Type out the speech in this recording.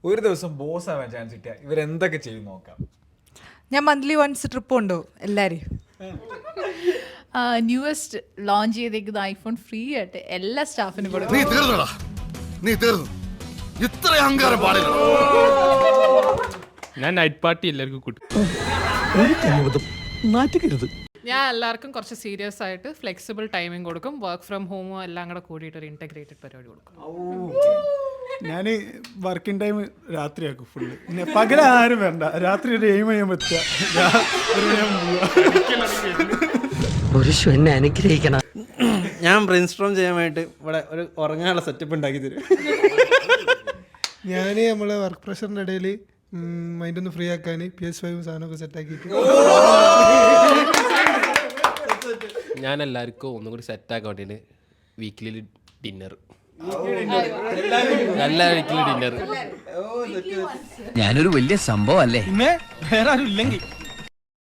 ഒരു ദിവസം ബോസ് ആവാൻ ചാൻസ് കിട്ടിയാൽ ഇവരെന്തൊക്കെ ചെയ്യും നോക്കാം. ഞാൻ മന്ത്ലി വൺസ് ട്രിപ്പ് കൊണ്ടുപോകും എല്ലാവരും. ന്യൂവസ്റ്റ് ലോഞ്ച് ചെയ്തേക്കുന്ന ഐഫോൺ ഫ്രീ ആയിട്ട് എല്ലാ സ്റ്റാഫിനും കൊടുക്കും. നീ തീർന്നു. ഇത്ര അഹങ്കാരം പാടില്ല. ഞാൻ നൈറ്റ് പാർട്ടി എല്ലാവർക്കും കൂട്ടും. ഞാൻ എല്ലാവർക്കും കുറച്ച് സീരിയസ് ആയിട്ട് ഫ്ലെക്സിബിൾ ടൈമിംഗ് കൊടുക്കും. വർക്ക് ഫ്രം ഹോമോ എല്ലാം കൂടെ കൂടിയിട്ട് ഒരു ഇന്റഗ്രേറ്റഡ് പരിപാടി കൊടുക്കും. ഞാൻ വർക്കിംഗ് ടൈം രാത്രിയാക്കും ഫുള്ള്. പിന്നെ പകലാരും വേണ്ട, രാത്രി ഒരു 7 മണിയാകുമ്പോൾ എത്തുക. എന്നെ അനുഗ്രഹിക്കണം. ഞാൻ ബ്രെയിൻ സ്ട്രോം ചെയ്യാൻ വേണ്ടിയിട്ട് ഇവിടെ ഒരു ഉറങ്ങാനുള്ള സെറ്റപ്പ് ഉണ്ടാക്കി തരും. ഞാൻ നമ്മളെ വർക്ക് പ്രഷറിൻ്റെ ഇടയിൽ മൈൻഡ് ഒന്ന് ഫ്രീ ആക്കാൻ PS5 സാധനമൊക്കെ സെറ്റാക്കിയിട്ട് ഞാൻ എല്ലാവർക്കും ഒന്നും കൂടി സെറ്റാക്കാൻ വേണ്ടിയിട്ട് വീക്കിലി ഡിന്നർ, എല്ലാ വീക്കിലി ഡിന്നർ. ഞാനൊരു വലിയ സംഭവം അല്ലേ? വേറെ ആരും ഇല്ലെങ്കിൽ